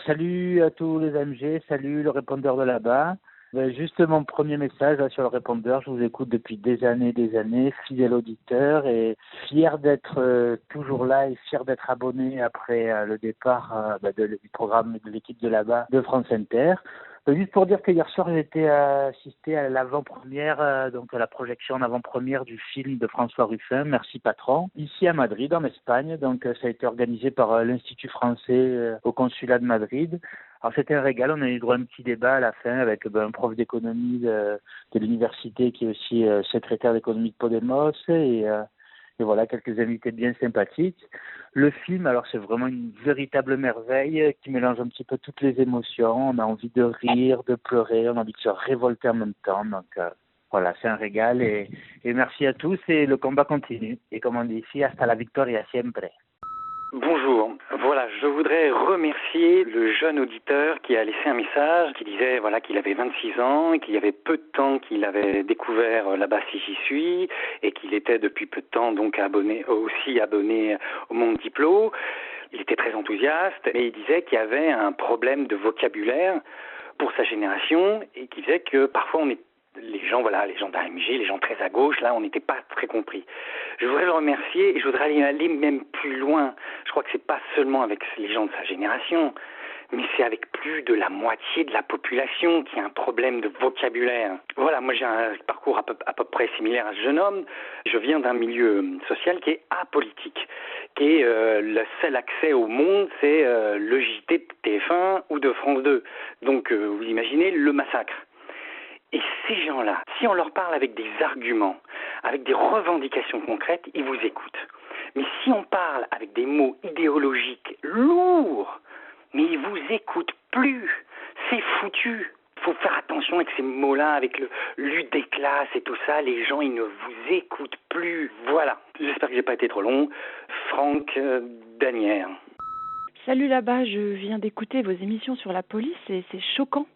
Salut à tous les AMG, salut le répondeur de là-bas. Juste mon premier message là, sur le répondeur, je vous écoute depuis des années, fidèle auditeur et fier d'être toujours là et fier d'être abonné après le départ du programme de l'équipe de là-bas de France Inter. Juste pour dire que hier soir, j'ai été assisté à l'avant-première, donc à la projection en avant-première du film de François Ruffin, Merci Patron, ici à Madrid, en Espagne. Donc ça a été organisé par l'Institut français au consulat de Madrid. Alors c'était un régal, on a eu droit à un petit débat à la fin avec un prof d'économie de l'université qui est aussi secrétaire d'économie de Podemos et voilà, quelques invités bien sympathiques. Le film, alors c'est vraiment une véritable merveille qui mélange un petit peu toutes les émotions. On a envie de rire, de pleurer, on a envie de se révolter en même temps. Donc voilà, c'est un régal et merci à tous et le combat continue. Et comme on dit ici, hasta la victoria siempre. Bonjour. Voilà, je voudrais remercier le jeune auditeur qui a laissé un message, qui disait qu'il avait 26 ans et qu'il y avait peu de temps qu'il avait découvert là-bas si j'y suis et qu'il était depuis peu de temps donc abonné au Monde Diplo. Il était très enthousiaste et il disait qu'il y avait un problème de vocabulaire pour sa génération et qui disait que parfois les gens d'AMG, les gens très à gauche, là, on n'était pas très compris. Je voudrais le remercier et je voudrais aller même plus loin. Je crois que c'est pas seulement avec les gens de sa génération, mais c'est avec plus de la moitié de la population qui a un problème de vocabulaire. Voilà, moi j'ai un parcours à peu près similaire à ce jeune homme. Je viens d'un milieu social qui est apolitique, qui est le seul accès au monde, c'est le JT de TF1 ou de France 2. Donc vous imaginez le massacre. Et ces gens-là, si on leur parle avec des arguments, avec des revendications concrètes, ils vous écoutent. Mais si on parle avec des mots idéologiques lourds, mais ils vous écoutent plus. C'est foutu. Il faut faire attention avec ces mots-là, avec le lutte des classes et tout ça. Les gens, ils ne vous écoutent plus. Voilà. J'espère que j'ai pas été trop long. Franck Danière. Salut là-bas, je viens d'écouter vos émissions sur la police et c'est choquant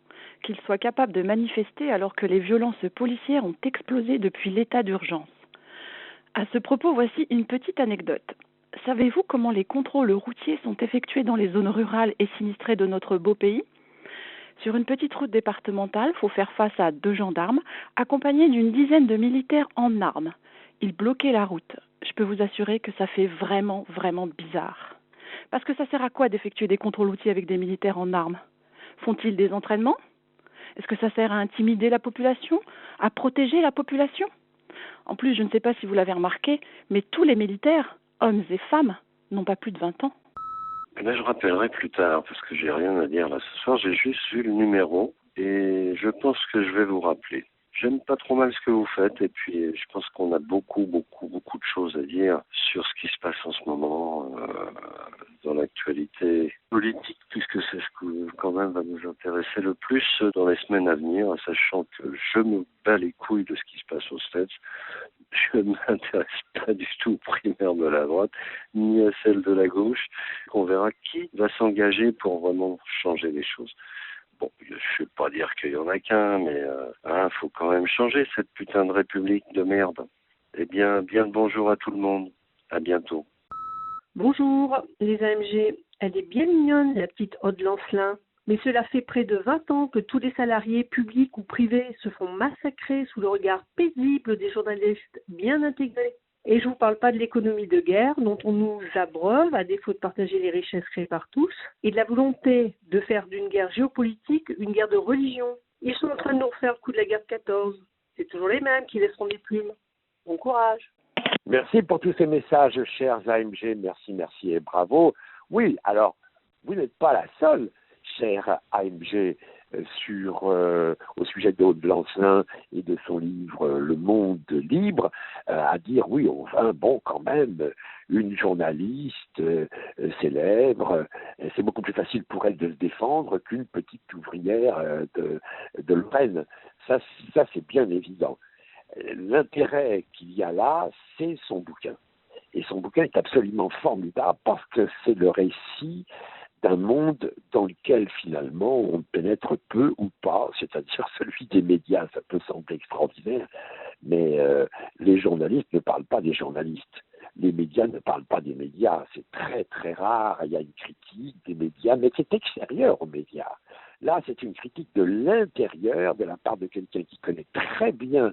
qu'ils soient capables de manifester alors que les violences policières ont explosé depuis l'état d'urgence. À ce propos, voici une petite anecdote. Savez-vous comment les contrôles routiers sont effectués dans les zones rurales et sinistrées de notre beau pays ? Sur une petite route départementale, il faut faire face à 2 gendarmes accompagnés d'une dizaine de militaires en armes. Ils bloquaient la route. Je peux vous assurer que ça fait vraiment, vraiment bizarre. Parce que ça sert à quoi d'effectuer des contrôles routiers avec des militaires en armes ? Font-ils des entraînements ? Est-ce que ça sert à intimider la population ? À protéger la population ? En plus, je ne sais pas si vous l'avez remarqué, mais tous les militaires, hommes et femmes, n'ont pas plus de 20 ans. Je rappellerai plus tard, parce que j'ai rien à dire là ce soir. J'ai juste vu le numéro et je pense que je vais vous rappeler. J'aime pas trop mal ce que vous faites et puis je pense qu'on a beaucoup de choses à dire sur ce qui se passe en ce moment dans l'actualité politique, puisque c'est ce qui quand même va nous intéresser le plus dans les semaines à venir, sachant que je me bats les couilles de ce qui se passe aux States. Je ne m'intéresse pas du tout aux primaires de la droite, ni à celles de la gauche. On verra qui va s'engager pour vraiment changer les choses. Bon, je ne vais pas dire qu'il y en a qu'un, mais faut quand même changer cette putain de république de merde. Eh bien le bonjour à tout le monde. À bientôt. Bonjour, les AMG. Elle est bien mignonne, la petite Aude Lancelin. Mais cela fait près de 20 ans que tous les salariés publics ou privés se font massacrer sous le regard paisible des journalistes bien intégrés. Et je ne vous parle pas de l'économie de guerre dont on nous abreuve à défaut de partager les richesses créées par tous et de la volonté de faire d'une guerre géopolitique une guerre de religion. Ils sont en train de nous refaire le coup de la guerre de 14. C'est toujours les mêmes qui laisseront des plumes. Bon courage. Merci pour tous ces messages, chers AMG. Merci et bravo. Oui, alors, vous n'êtes pas la seule, chère AMG, au sujet de Aude Lancelin et de son livre Le Monde libre, à dire oui, quand même, une journaliste célèbre, c'est beaucoup plus facile pour elle de se défendre qu'une petite ouvrière de Lorraine. Ça c'est bien évident. L'intérêt qu'il y a là, c'est son bouquin. Et son bouquin est absolument formidable parce que c'est le récit d'un monde dans lequel finalement on pénètre peu ou pas, c'est-à-dire celui des médias. Ça peut sembler extraordinaire, mais les journalistes ne parlent pas des journalistes. les médias ne parlent pas des médias. C'est très très rare. Il y a une critique des médias, mais c'est extérieur aux médias. Là, c'est une critique de l'intérieur de la part de quelqu'un qui connaît très bien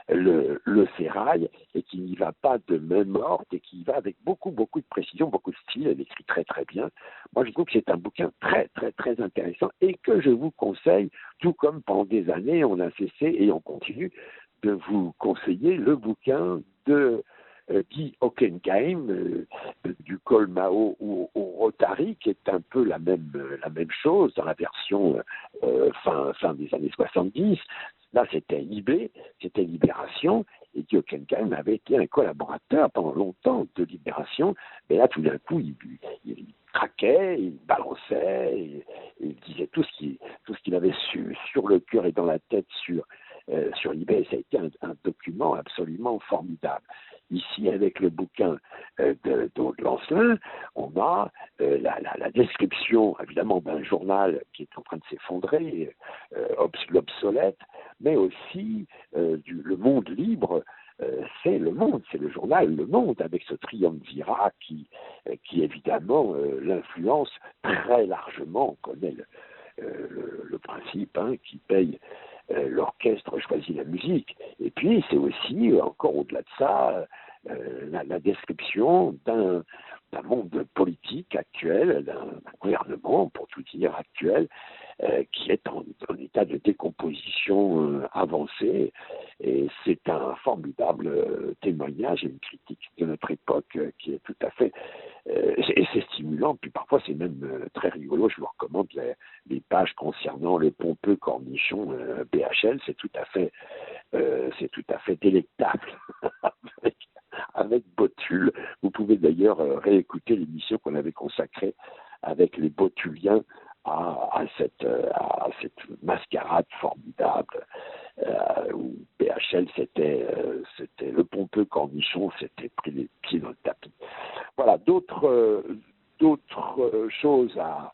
le ferraille et qui n'y va pas de main morte et qui y va avec beaucoup de précision, beaucoup de style. Elle écrit très très bien. Moi, je trouve que c'est un bouquin très très très intéressant et que je vous conseille, tout comme pendant des années, on a cessé et on continue de vous conseiller le bouquin de Guy Hockenheim, du Colmao au Rotary, qui est un peu la même chose dans la version fin des années 70. Là, c'était Libé, c'était Libération, et Guy Hockenheim avait été un collaborateur pendant longtemps de Libération, mais là, tout d'un coup, il craquait, il balançait, et il disait tout ce qu'il avait sur le cœur et dans la tête sur Libé. Ça a été un document absolument formidable. Ici, avec le bouquin d'Aude Lancelin, on a la description, évidemment, d'un journal qui est en train de s'effondrer, l'obsolète, mais aussi le monde libre. C'est Le Monde, c'est le journal Le Monde, avec ce triumvirat qui évidemment, l'influence très largement. On connaît le principe, qui paye l'orchestre choisit la musique. Et puis, c'est aussi, encore au-delà de ça, la description d'un monde politique actuel, d'un gouvernement, pour tout dire, actuel, qui est en état de décomposition avancée. Et c'est un formidable témoignage et une critique de notre époque qui est tout à fait... et c'est stimulant, puis parfois c'est même très rigolo. Je vous recommande les pages concernant le pompeux cornichon BHL. C'est tout à fait délectable avec Botul. Vous pouvez d'ailleurs réécouter l'émission qu'on avait consacrée avec les Botuliens à cette mascarade formidable où BHL c'était le pompeux cornichon s'était pris les pieds dans le tapis. Voilà, d'autres choses à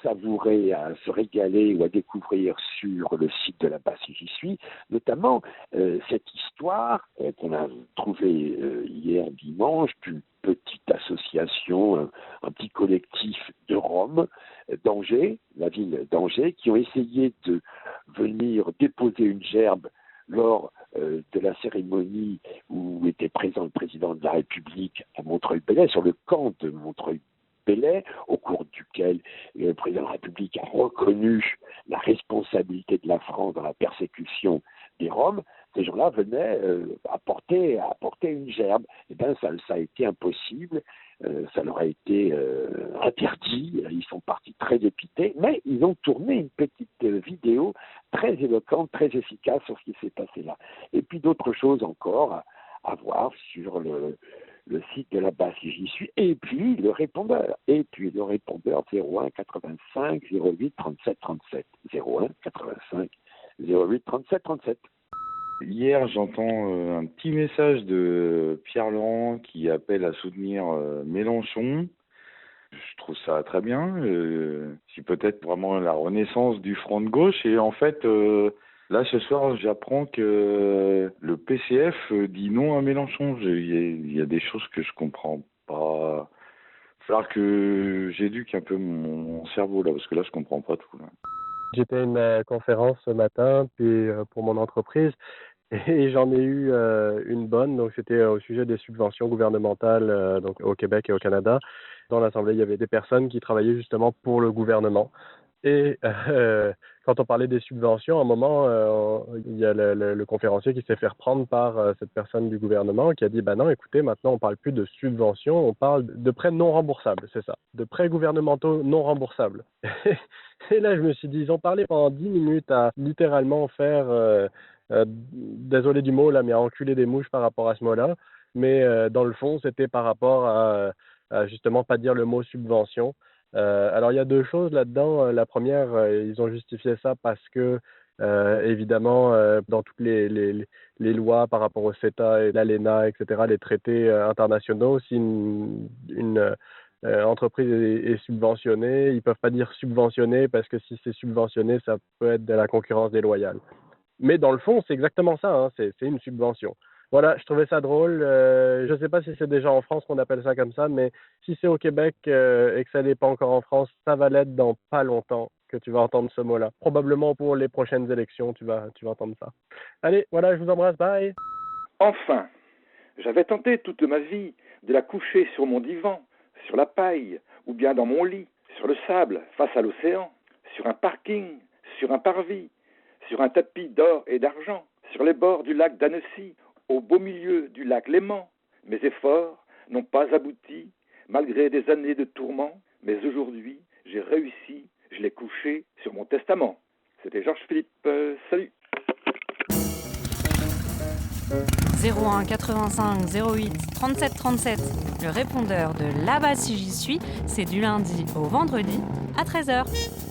savourer, à se régaler ou à découvrir sur le site de la Basse J'y suis, notamment cette histoire qu'on a trouvée hier dimanche d'une petite association, un petit collectif de Roms d'Angers, la ville d'Angers, qui ont essayé de venir déposer une gerbe lors de la cérémonie où était présent le président de la République à Montreuil-Bellay, sur le camp de Montreuil-Bellay, au cours duquel le président de la République a reconnu la responsabilité de la France dans la persécution des Roms. Ces gens-là venaient apporter une gerbe. Eh bien, ça a été impossible. Ça leur a été interdit. Ils sont partis très dépités, mais ils ont tourné une petite vidéo très éloquente, très efficace sur ce qui s'est passé là. Et puis d'autres choses encore à voir sur le site de la Basse J'y suis, et puis le répondeur 01 85 08 37 37 01 85 08 37 37. Hier, j'entends un petit message de Pierre Laurent qui appelle à soutenir Mélenchon. Je trouve ça très bien. C'est peut-être vraiment la renaissance du front de gauche. Et en fait, là, ce soir, j'apprends que le PCF dit non à Mélenchon. Il y a des choses que je comprends pas. Il va falloir que j'éduque un peu mon cerveau, là, parce que là, je comprends pas tout, là. J'étais à une conférence ce matin puis pour mon entreprise et j'en ai eu une bonne. Donc c'était au sujet des subventions gouvernementales donc au Québec et au Canada. Dans l'Assemblée, il y avait des personnes qui travaillaient justement pour le gouvernement. Et quand on parlait des subventions, à un moment, il y a le conférencier qui s'est fait reprendre par cette personne du gouvernement qui a dit « non, écoutez, maintenant, on ne parle plus de subventions, on parle de prêts non remboursables, c'est ça, de prêts gouvernementaux non remboursables. » Et là, je me suis dit, ils ont parlé pendant 10 minutes à littéralement faire, désolé du mot, là, mais à enculer des mouches par rapport à ce mot-là. Mais dans le fond, c'était par rapport à justement pas dire le mot subvention. Alors, il y a deux choses là-dedans. La première, ils ont justifié ça parce que, évidemment, dans toutes les lois par rapport au CETA et l'ALENA, etc., les traités internationaux, si une entreprise est subventionnée, ils ne peuvent pas dire subventionné parce que si c'est subventionné, ça peut être de la concurrence déloyale. Mais dans le fond, c'est exactement ça, hein, c'est une subvention. Voilà, je trouvais ça drôle. Je sais pas si c'est déjà en France qu'on appelle ça comme ça, mais si c'est au Québec et que ça n'est pas encore en France, ça va l'être dans pas longtemps que tu vas entendre ce mot-là. Probablement pour les prochaines élections, tu vas entendre ça. Allez, voilà, je vous embrasse, bye. Enfin, j'avais tenté toute ma vie de la coucher sur mon divan, sur la paille, ou bien dans mon lit, sur le sable, face à l'océan, sur un parking, sur un parvis, sur un tapis d'or et d'argent, sur les bords du lac d'Annecy, au beau milieu du lac Léman. Mes efforts n'ont pas abouti, malgré des années de tourments, mais aujourd'hui, j'ai réussi, je l'ai couché sur mon testament. C'était Georges Philippe, salut. 01 85 08 37 37, le répondeur de Là-bas si j'y suis, c'est du lundi au vendredi à 13h.